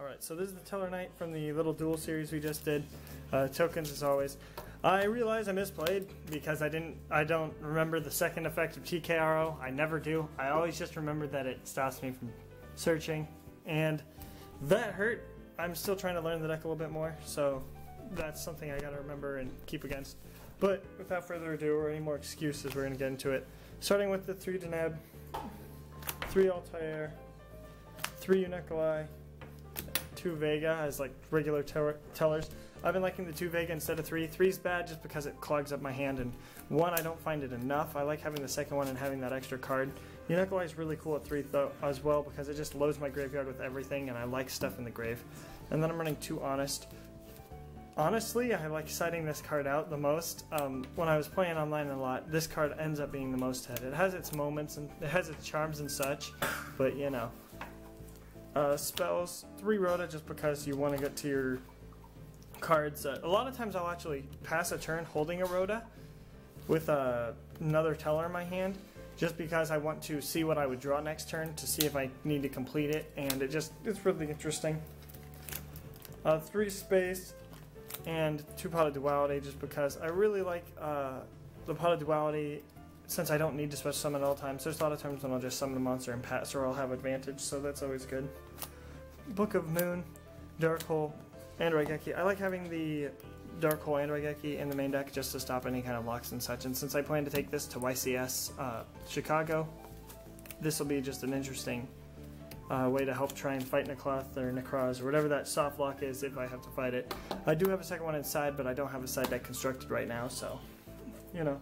Alright, so this is the Satellarknight from the little duel series we just did. Tokens as always. I realize I misplayed because I don't remember the second effect of TKRO. I never do. I always just remember that it stops me from searching, and that hurt. I'm still trying to learn the deck a little bit more, so that's something I gotta remember and keep against. But without further ado or any more excuses, we're gonna get into it. Starting with the 3 Deneb, 3 Altair, 3 Unicolai, 2 Vega as like regular tellers. I've been liking the 2 Vega instead of 3. 3's bad just because it clogs up my hand, and 1 I don't find it enough. I like having the second one and having that extra card. Unicolai is really cool at 3 though as well because it just loads my graveyard with everything, and I like stuff in the grave. And then I'm running 2 Honest. Honestly, I like citing this card out the most. When I was playing online a lot, this card ends up being the most hit. It has its moments and it has its charms and such, but you know. Spells, 3 Rhoda just because you want to get to your cards. A lot of times I'll actually pass a turn holding a Rhoda with another teller in my hand just because I want to see what I would draw next turn to see if I need to complete it, and it's really interesting. 3 Space and 2 Pot of Duality just because I really like the Pot of Duality since I don't need to special summon at all times. There's a lot of times when I'll just summon a monster and pass, or I'll have advantage, so that's always good. Book of Moon, Dark Hole, and Raigeki. I like having the Dark Hole and Raigeki in the main deck just to stop any kind of locks and such, and since I plan to take this to YCS Chicago, this will be just an interesting way to help try and fight Necloth or Necroz or whatever that soft lock is if I have to fight it. I do have a second one inside, but I don't have a side deck constructed right now, so, you know.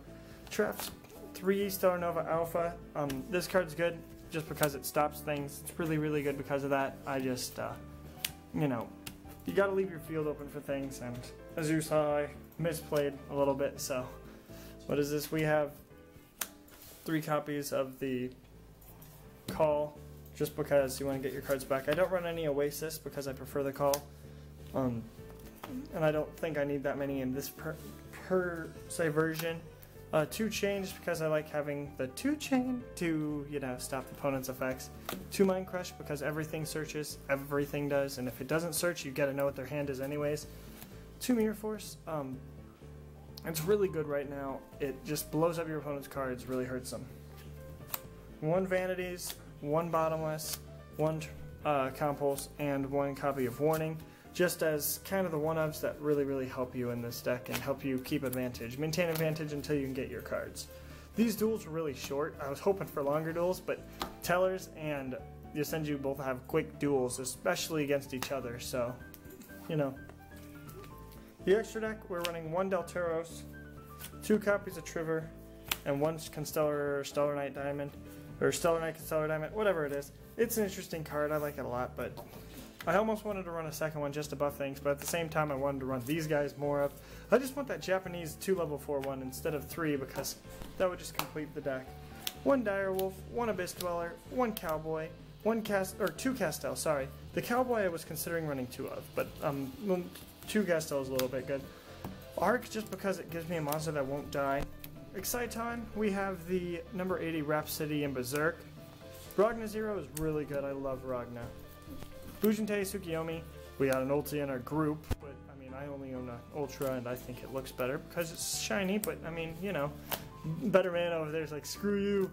Traps, 3 Stellar Nova Alpha. This card's good just because it stops things. It's really, really good because of that. I just, you know, you gotta leave your field open for things, and as you saw, I misplayed a little bit, so. What is this? We have 3 copies of the Call, just because you want to get your cards back. I don't run any Oasis because I prefer the Call, and I don't think I need that many in this per se version. 2 Chain just because I like having the 2 Chain to, you know, stop the opponent's effects. 2 Mind Crush because everything searches, everything does, and if it doesn't search, you gotta know what their hand is anyways. 2 Mirror Force, it's really good right now. It just blows up your opponent's cards, really hurts them. 1 Vanities, 1 Bottomless, 1 Compulse, and 1 copy of Warning, just as kind of the one-ofs that really, really help you in this deck and help you keep advantage. Maintain advantage until you can get your cards. These duels are really short. I was hoping for longer duels, but Tellers and Yosenju both have quick duels, especially against each other, so, you know. The extra deck, we're running 1 Delteros, 2 copies of Triver, and 1 Constellar or Satellarknight Diamond, or Satellarknight Constellar Diamond, whatever it is. It's an interesting card, I like it a lot, but I almost wanted to run a second one just to buff things, but at the same time I wanted to run these guys more of. I just want that Japanese 2 level 4 one instead of 3 because that would just complete the deck. 1 Direwolf, 1 Abyss Dweller, 1 Cowboy, 2 Castel, sorry. The Cowboy I was considering running 2 of, but 2 Castel is a little bit good. Arc just because it gives me a monster that won't die. Exciton, we have the number 80 Rhapsody and Berserk. Ragna Zero is really good, I love Ragna. Fujinte Tsukiyomi, we got an ulti in our group, but I mean I only own an Ultra and I think it looks better because it's shiny, but I mean, you know, better man over there is like, screw you.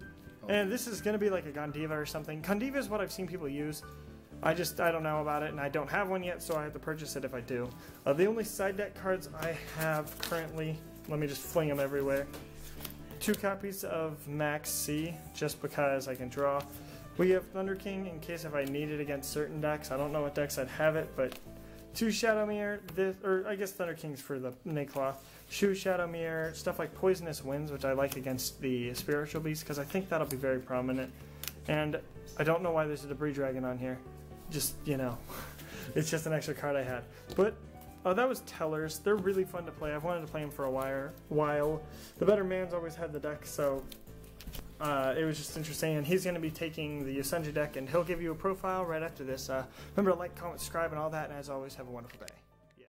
And this is going to be like a Gondiva or something. Gondiva is what I've seen people use. I don't know about it, and I don't have one yet, so I have to purchase it if I do. The only side deck cards I have currently, let me just fling them everywhere. 2 copies of Max C, just because I can draw. We have Thunder King in case if I need it against certain decks. I don't know what decks I'd have it, but 2 Shadow Mirror, or I guess Thunder King's for the Necloth. 2 Shadow Mirror, stuff like Poisonous Winds, which I like against the Spiritual Beast, because I think that'll be very prominent. And I don't know why there's a Debris Dragon on here. Just, you know, it's just an extra card I had. But that was Tellers. They're really fun to play. I've wanted to play them for a while. The Better Man's always had the deck, so it was just interesting. And he's going to be taking the Yosenju deck, and he'll give you a profile right after this. Remember to like, comment, subscribe, and all that. And as always, have a wonderful day.